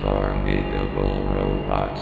formidable robot.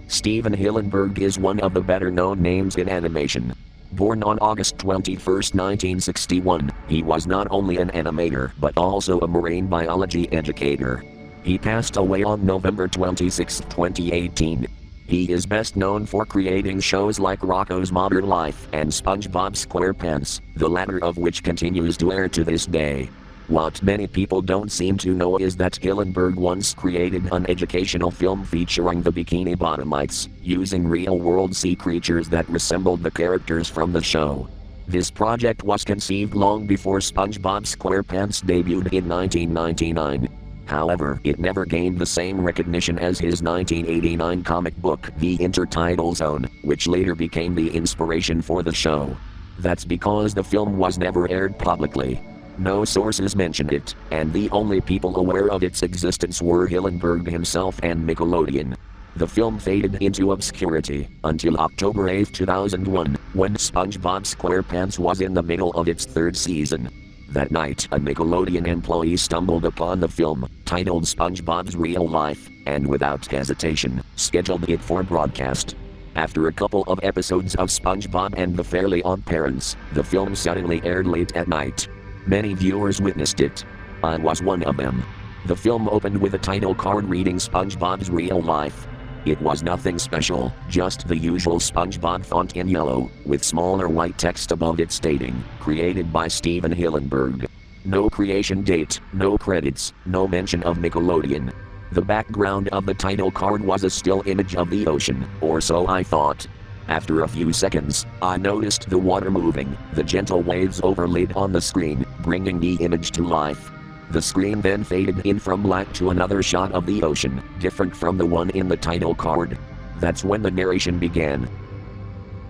Steven Hillenburg is one of the better-known names in animation. Born on August 21, 1961, he was not only an animator but also a marine biology educator. He passed away on November 26, 2018. He is best known for creating shows like Rocko's Modern Life and SpongeBob SquarePants, the latter of which continues to air to this day. What many people don't seem to know is that Hillenburg once created an educational film featuring the Bikini Bottomites, using real-world sea creatures that resembled the characters from the show. This project was conceived long before SpongeBob SquarePants debuted in 1999. However, it never gained the same recognition as his 1989 comic book, The Intertidal Zone, which later became the inspiration for the show. That's because the film was never aired publicly. No sources mention it, and the only people aware of its existence were Hillenburg himself and Nickelodeon. The film faded into obscurity until October 8, 2001, when SpongeBob SquarePants was in the middle of its third season. That night, a Nickelodeon employee stumbled upon the film, titled SpongeBob's Real Life, and without hesitation, scheduled it for broadcast. After a couple of episodes of SpongeBob and the Fairly Odd Parents, the film suddenly aired late at night. Many viewers witnessed it. I was one of them. The film opened with a title card reading SpongeBob's Real Life. It was nothing special, just the usual SpongeBob font in yellow, with smaller white text above it stating, created by Steven Hillenburg. No creation date, no credits, no mention of Nickelodeon. The background of the title card was a still image of the ocean, or so I thought. After a few seconds, I noticed the water moving, the gentle waves overlaid on the screen, bringing the image to life. The screen then faded in from black to another shot of the ocean, different from the one in the title card. That's when the narration began.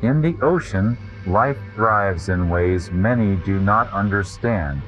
In the ocean, life thrives in ways many do not understand.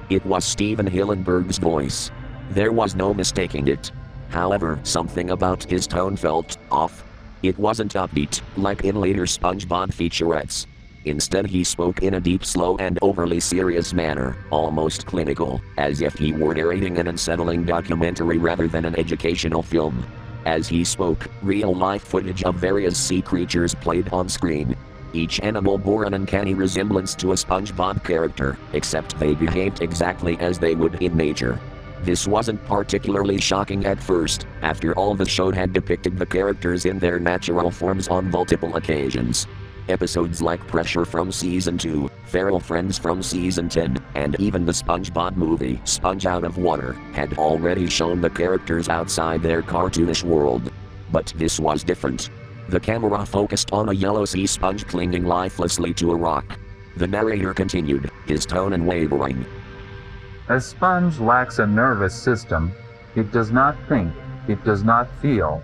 It was Steven Hillenburg's voice. There was no mistaking it. However, something about his tone felt off. It wasn't upbeat, like in later SpongeBob featurettes. Instead, he spoke in a deep, slow, and overly serious manner, almost clinical, as if he were narrating an unsettling documentary rather than an educational film. As he spoke, real-life footage of various sea creatures played on screen. Each animal bore an uncanny resemblance to a SpongeBob character, except they behaved exactly as they would in nature. This wasn't particularly shocking at first, after all the show had depicted the characters in their natural forms on multiple occasions. Episodes like Pressure from Season 2, Feral Friends from Season 10, and even the SpongeBob movie, Sponge Out of Water, had already shown the characters outside their cartoonish world. But this was different. The camera focused on a yellow sea sponge clinging lifelessly to a rock. The narrator continued, his tone unwavering. A sponge lacks a nervous system. It does not think, it does not feel.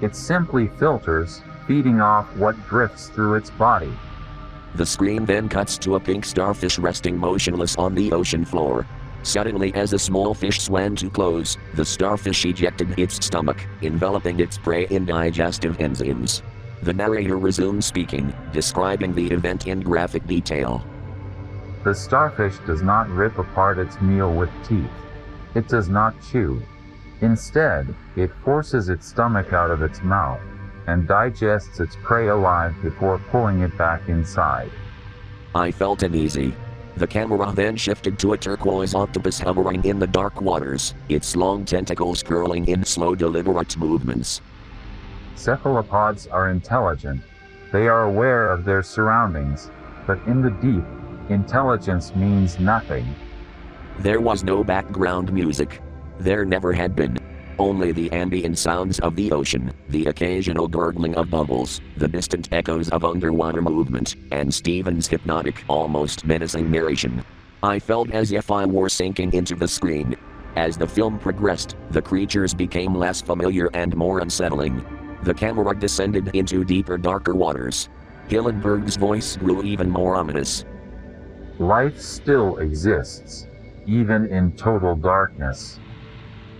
It simply filters, feeding off what drifts through its body. The screen then cuts to a pink starfish resting motionless on the ocean floor. Suddenly, as a small fish swam too close, the starfish ejected its stomach, enveloping its prey in digestive enzymes. The narrator resumed speaking, describing the event in graphic detail. The starfish does not rip apart its meal with teeth. It does not chew. Instead, it forces its stomach out of its mouth and digests its prey alive before pulling it back inside. I felt uneasy. The camera then shifted to a turquoise octopus hovering in the dark waters, its long tentacles curling in slow, deliberate movements. Cephalopods are intelligent. They are aware of their surroundings, but in the deep, intelligence means nothing. There was no background music. There never had been. Only the ambient sounds of the ocean, the occasional gurgling of bubbles, the distant echoes of underwater movement, and Steven's hypnotic, almost menacing narration. I felt as if I were sinking into the screen. As the film progressed, the creatures became less familiar and more unsettling. The camera descended into deeper, darker waters. Hillenburg's voice grew even more ominous. Life still exists, even in total darkness.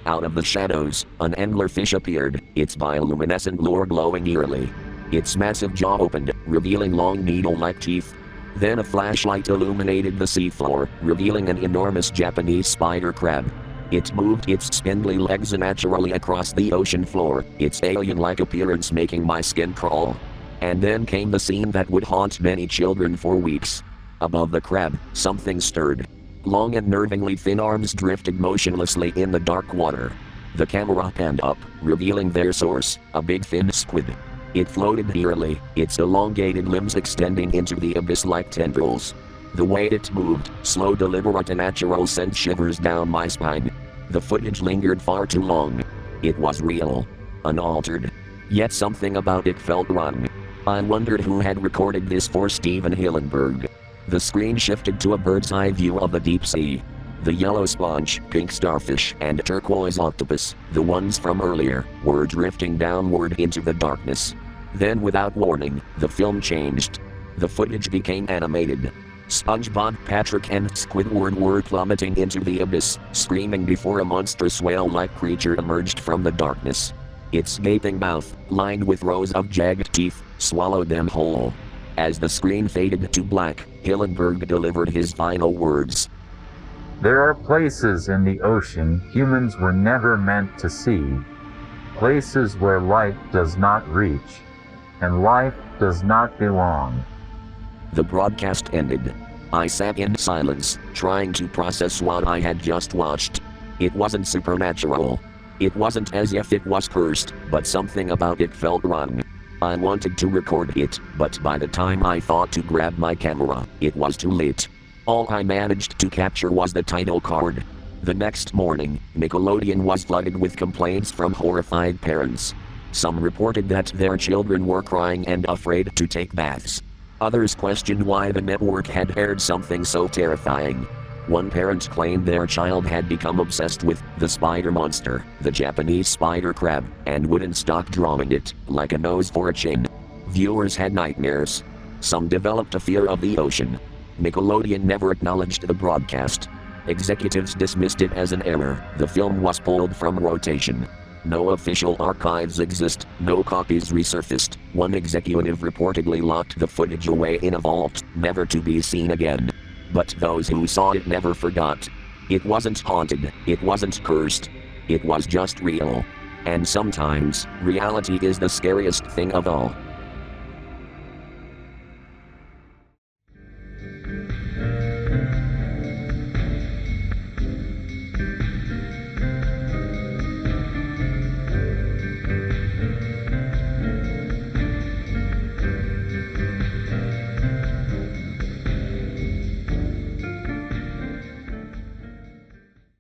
Out of the shadows, an anglerfish appeared, its bioluminescent lure glowing eerily. Its massive jaw opened, revealing long needle-like teeth. Then a flashlight illuminated the seafloor, revealing an enormous Japanese spider crab. It moved its spindly legs naturally across the ocean floor, its alien-like appearance making my skin crawl. And then came the scene that would haunt many children for weeks. Above the crab, something stirred. Long and nervingly thin arms drifted motionlessly in the dark water. The camera panned up, revealing their source, a big thin squid. It floated eerily, its elongated limbs extending into the abyss like tendrils. The way it moved, slow, deliberate and natural, sent shivers down my spine. The footage lingered far too long. It was real. Unaltered. Yet something about it felt wrong. I wondered who had recorded this for Steven Hillenburg. The screen shifted to a bird's eye view of the deep sea. The yellow sponge, pink starfish, and turquoise octopus, the ones from earlier, were drifting downward into the darkness. Then without warning, the film changed. The footage became animated. SpongeBob, Patrick, and Squidward were plummeting into the abyss, screaming before a monstrous whale-like creature emerged from the darkness. Its gaping mouth, lined with rows of jagged teeth, swallowed them whole. As the screen faded to black, Hillenburg delivered his final words. There are places in the ocean humans were never meant to see. Places where life does not reach, and life does not belong. The broadcast ended. I sat in silence, trying to process what I had just watched. It wasn't supernatural. It wasn't as if it was cursed, but something about it felt wrong. I wanted to record it, but by the time I thought to grab my camera, it was too late. All I managed to capture was the title card. The next morning, Nickelodeon was flooded with complaints from horrified parents. Some reported that their children were crying and afraid to take baths. Others questioned why the network had aired something so terrifying. One parent claimed their child had become obsessed with the spider monster, the Japanese spider crab, and wouldn't stop drawing it, like a nose for a chin. Viewers had nightmares. Some developed a fear of the ocean. Nickelodeon never acknowledged the broadcast. Executives dismissed it as an error. The film was pulled from rotation. No official archives exist, no copies resurfaced. One executive reportedly locked the footage away in a vault, never to be seen again. But those who saw it never forgot. It wasn't haunted, it wasn't cursed. It was just real. And sometimes, reality is the scariest thing of all.